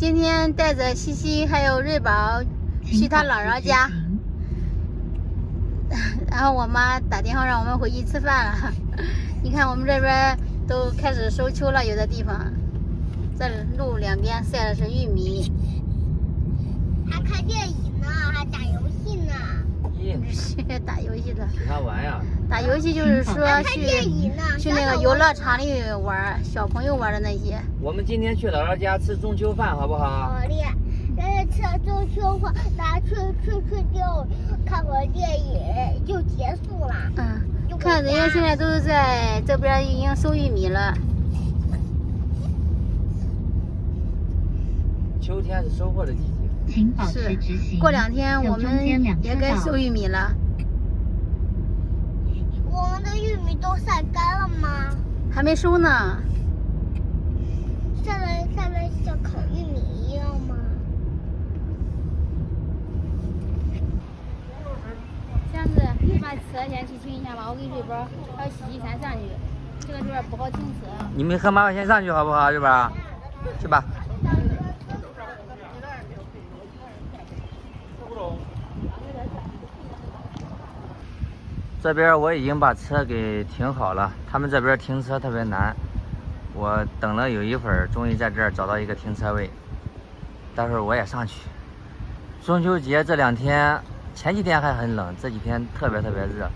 今天带着西西还有瑞宝去他姥姥家，然后我妈打电话让我们回去吃饭了。你看我们这边都开始收秋了，有的地方，这路两边晒的是玉米。还看电影呢，还打游戏呢。打游戏的。去哪玩呀？打游戏就是说还看电影呢。去那个游乐场里玩，小朋友玩的那些。我们今天去姥姥家吃中秋饭，好不好？好嘞，吃中秋饭，拿去就看会电影就结束了。嗯，看人家现在都是在这边已经收玉米了。秋天是收获的季节。请保持直行。过2天我们也该收玉米了。我们的玉米都晒干了吗？还没收呢。晒得像烤玉米一样吗？箱子，你把车先去停一下吧，我给瑞宝还有西西先上去，这个地方不好停车。你们和妈妈先上去好不好，瑞宝？去吧。这边我已经把车给停好了，他们这边停车特别难，我等了有一会儿，终于在这儿找到一个停车位，待会儿我也上去。中秋节这2天，前几天还很冷，这几天特别热。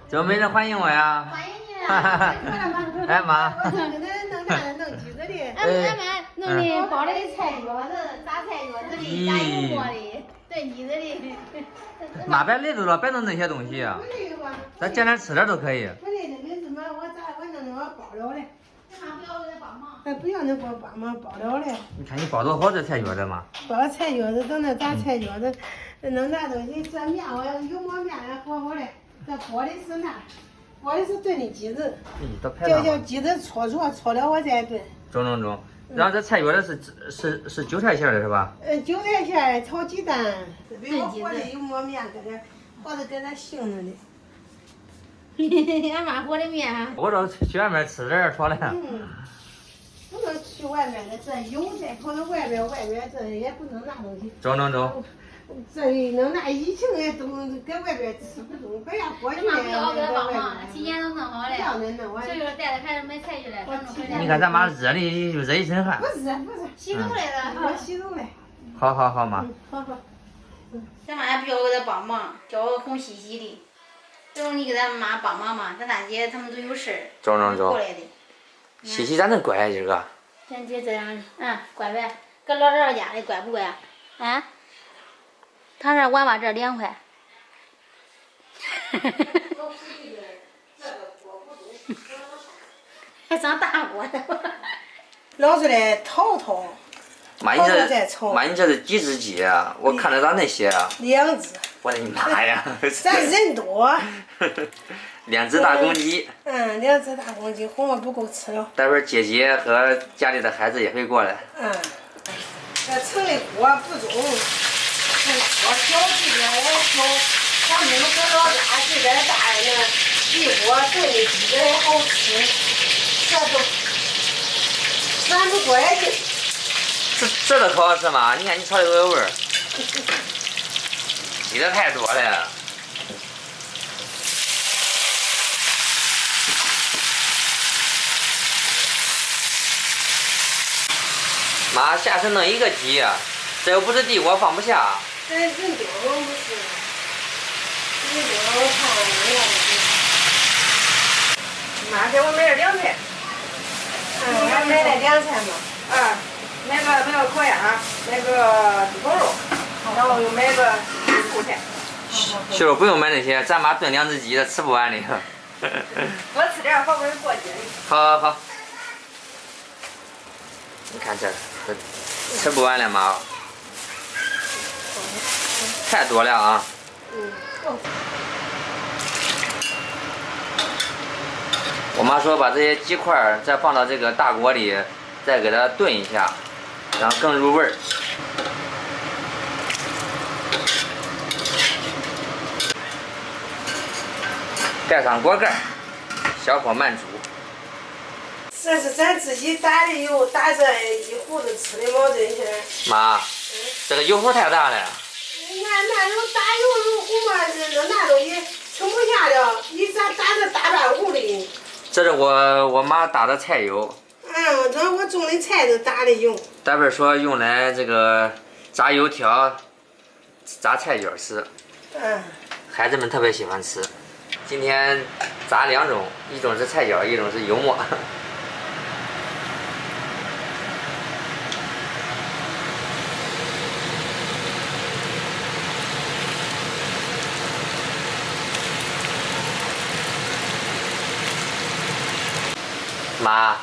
怎么没人欢迎我呀？欢迎你了！哎妈！我正给他弄橘子的，俺弄的包的菜脚子、炸菜脚子的、炸油锅的、炖橘子的。妈别累着了，别弄那些东西啊！咱简单吃点都可以。不累的，为什么我弄那包了嘞？干嘛不要我来帮忙？不要那给我帮忙包了嘞。你看你包多好这菜脚子嘛！包菜饺子，等那炸菜饺子，弄那东西，这面我有馍面和嘞。这包的是那，包的是炖的鸡子，叫鸡子搓了我再炖。中。然后这菜饺子是韭菜馅的是吧？韭菜馅炒鸡蛋，这边我和的有馍面搁这，和的搁这醒着呢。俺妈和的面。我说去外面吃点说的。不能去外面的，这油再跑到外边这也不能拿东西。中。这里能拿疫情也都搁外边吃不中，不要过去了。不要给他帮忙，提前都弄好了。这就是带着孩子买菜去了。你看咱妈热的就热一身汗。不是，洗头来了。我洗头来。好妈。好。咱妈也不要给他帮忙，叫我哄西西的。这种你给咱妈帮忙嘛，咱大姐他们都有事儿。中。过来的。西西咋能乖呀今个？咱姐这样，乖呗。搁老姥家里乖不乖啊？他这娃娃这凉快。还长大锅呢。捞出来淘。妈你这是几只鸡啊？我看得到那些啊。2只。我的妈呀！咱人多。2只大公鸡。2只大公鸡，红了不够吃了。待会儿姐姐和家里的孩子也会过来。这盛的锅不中。锅小这边也小，咱们搁老家这边大呢，一锅炖的鸡也好吃，咱不过来劲。这都可好吃吗？你看你炒的多有味儿。鸡的太多了。妈，下次弄1个鸡呀，这又不是地锅放不下。人多不是，人多我看人家妈给我买了凉菜，还买了凉菜嘛。买个烤鸭，买个猪头肉，然后又买个素菜。媳妇不用买那些，咱妈炖2只鸡的吃不完的。多吃点好不容易过节的。好。你看这吃不完了妈。太多了啊！我妈说把这些鸡块再放到这个大锅里，再给它炖一下，然后更入味儿。盖上锅盖，小火慢煮。这是咱自己打的油，打这一壶子吃的毛针线。妈，这个油壶太大了。那种打油入壶嘛，那东西盛不下了，你咋打这大半壶的？这是我妈打的菜油。这我种的菜都打的油。待会儿说用来这个炸油条、炸菜卷吃。孩子们特别喜欢吃。今天炸2种，一种是菜饺，一种是油馍。妈，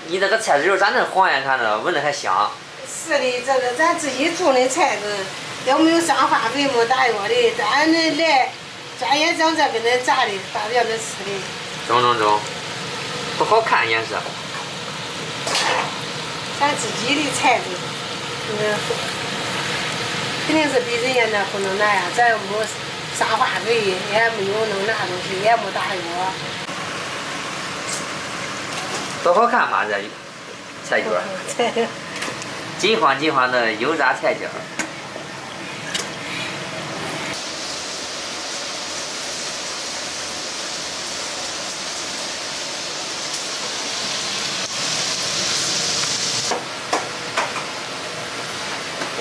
你这个菜籽油咋那黄呀？看着闻着还香。是的，这个咱自己种的菜子，要没有上化肥没打药的，咱那来专业整这给恁炸的，大家那吃的。中，不好看颜色。咱自己的菜子，肯定是比人家那不能那样，咱又没上化肥，也没有弄那东西，也没打药。多好看嘛，这菜卷，金黄的油炸菜卷。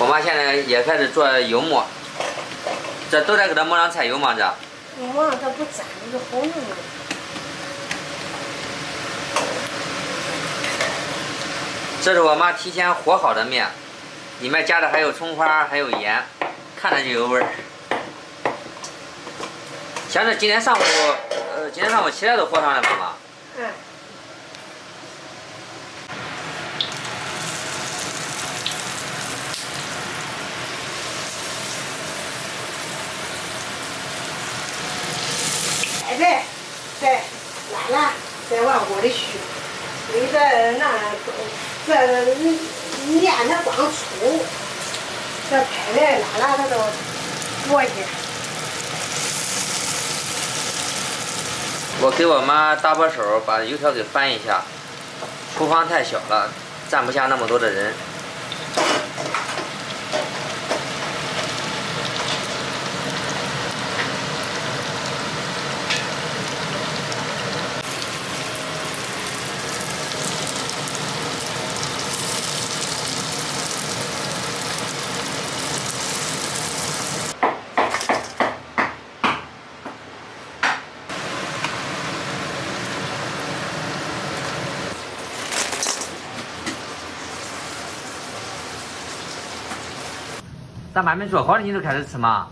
我妈现在也开始做油馍，这都得给它抹上菜油吗？这？抹上它不粘，这好弄啊。这是我妈提前和好的面，里面加的还有葱花，还有盐，看着就有味儿。像这今天上午起来都和上了，妈妈。再拉拉，再往锅里续。你这面它光粗，这拍来拉它都多些。我给我妈搭把手，把油条给翻一下。厨房太小了，站不下那么多的人。咱妈没做好的你就开始吃吗？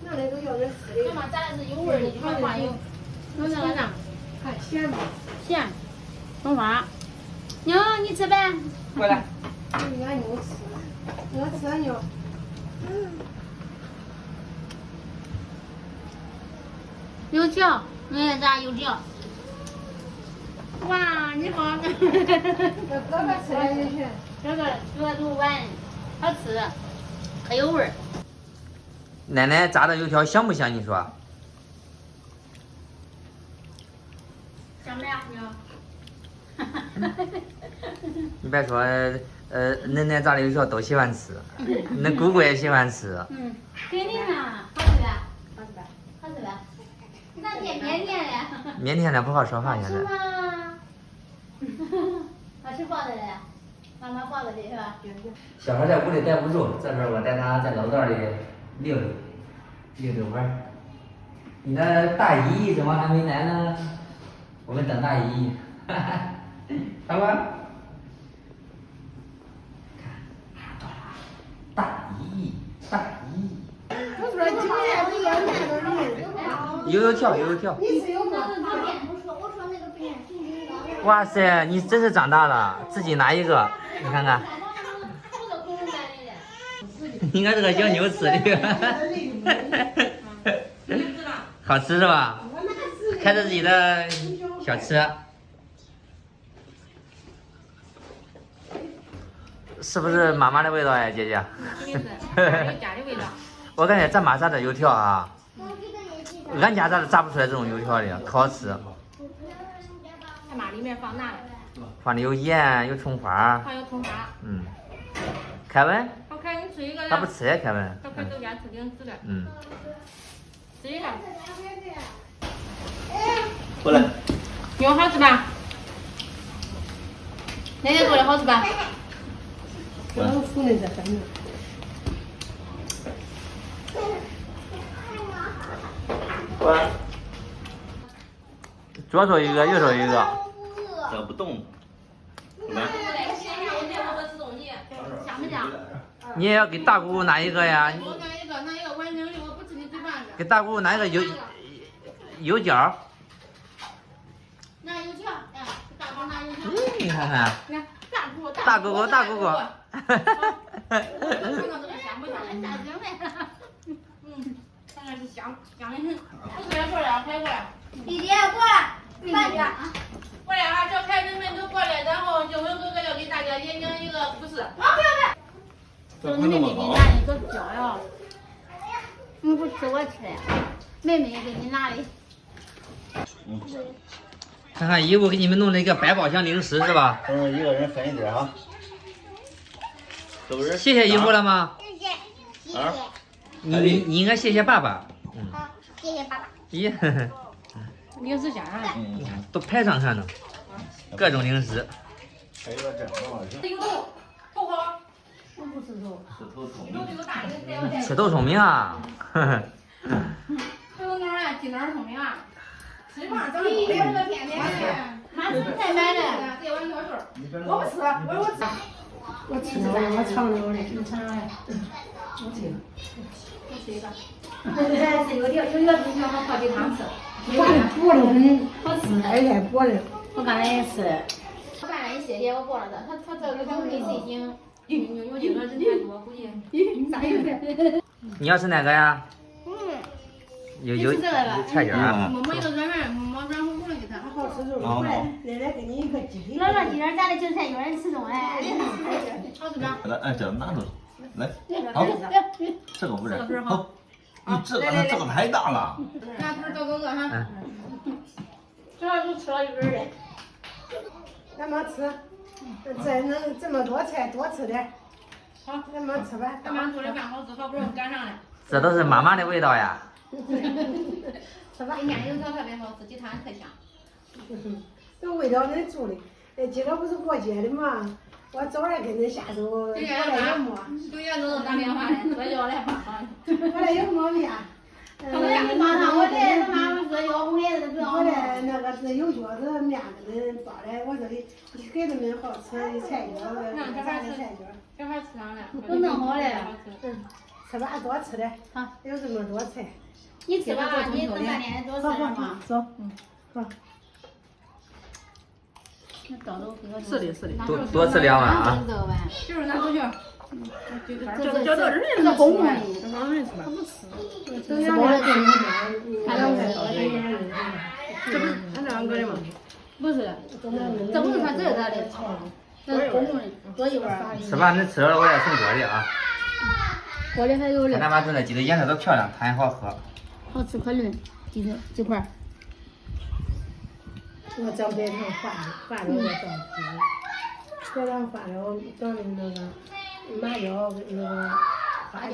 那里都要人吃的。妈妈炸的是有味儿的，一块放油。弄上来上，看咸不？咸，葱花。妞，你吃呗。过来。人家牛吃，我吃牛。油条，我也炸油条。哇，你好。这哥哥吃的也行。这个热度碗，好吃，可有味儿。奶奶炸的油条香不香？你说？香不呀，妞？你别说，奶奶炸的油条都喜欢吃，那姑姑也喜欢吃。肯定啊，好吃吧？好吃吧？你咋变腼腆了？腼腆的不好说话现在。是吗？他吃包子的，妈妈包子的是吧？小孩在屋里待不住，这边我带他在楼道里溜弯儿。你的大姨怎么还没来呢？我们等大姨。好吧。大姨。油条。你吃油吗？哇塞，你真是长大了，自己拿一个，你看看。你看这个小牛吃的，好吃是吧？开着自己的小车，是不是妈妈的味道呀，姐姐？家的味道。我感觉咱妈炸的油条啊，俺家炸的炸不出来这种油条的，可好吃。嘛，里面放哪了？放的有盐，有葱花。还有葱花。嗯。凯文。好，凯文，你吃一个呀。他不吃呀，凯文。他快都爱吃零食了。嗯。吃一个。过来。有好吃吧？奶奶做的好吃吧？我父母在分。过来。左手一个，右手一个。这不动。来。香不香？你也要给大姑姑拿一个呀。我拿一个，拿一个完整的，我不吃你嘴巴子。给大姑姑拿一个油角。拿油条，哎，大姑拿油条。你看看。大姑姑。我看看这个香不香？大香的。看看是香的很。过来，快过来。弟弟过来，快点。过来啊！叫凯文们都过来，然后九文哥哥要给大家演讲一个故事。这是妹妹给你拿的一个胶呀。你不吃我吃呀？妹妹给你拿的。看看姨夫给你们弄了一个百宝箱零食是吧？一个人分一点啊。是不是？谢谢姨夫了吗？谢谢。你应该谢谢爸爸。好，谢谢爸爸。咦，零食箱啊。都排上看呢，各种零食。还有个这个。这个头好。我不吃肉。吃豆聪明啊！这个哪儿啊？鸡蛋聪明啊！吃饭整一个甜甜的，他是才买的。这碗小水，我不吃，我吃。我吃了，我尝了的，你尝了嘞？我吃了，我吃一个。是有一个东西好泡鸡汤吃，补的很，好吃。而且补的。我刚才也是。我刚才也谢谢我过了的，他这个东西已经有这个人太多，估计。咋意思？你要吃哪个呀？有菜园啊。摸一个软软，摸软乎乎的给他。好吃就是过来，奶奶给你一个鸡腿。老鸡蛋加的韭菜，有人吃中哎。好吃吧？来，这拿着，来，好，这个不是，好，你这个太大了。拿盆找哥哥哈。主要是吃了一根儿的。咱们吃，这能这么多菜，多吃点。好，咱们吃吧。俺妈做的饭好吃，好不容易赶上了。这都是妈妈的味道呀。吃吧。今天油条特别好吃，鸡汤特香。这味道能足的。今儿不是过节的嘛，我早点跟着下手，过来也没。9点多打电话来，说要来帮忙。过来有么面？我来帮上，我来他妈妈说要红叶子不要。我来那个是有饺子面子包的，我这里孩子们好吃的菜饺子，啥的菜饺。小孩吃上了，都弄好了。吃吧，多吃点。好，有这么多菜。你吃吧，你等半天多吃点嘛。走，好。那倒都给我。是的，是的。多吃2碗啊。就是拿出去。叫这人家是公公，这帮人吃吧。都要点点面，还能吃。这不是俺2个的吗？不是，这不是他这的，那是公公的，多一碗。吃吧，你吃了我也送锅里啊。锅里还有嘞。看咱妈做的鸡腿颜色都漂亮，汤也好喝。好吃可嫩，鸡块。我找白糖换了我找白糖换了我找的那个麻椒那个花椒。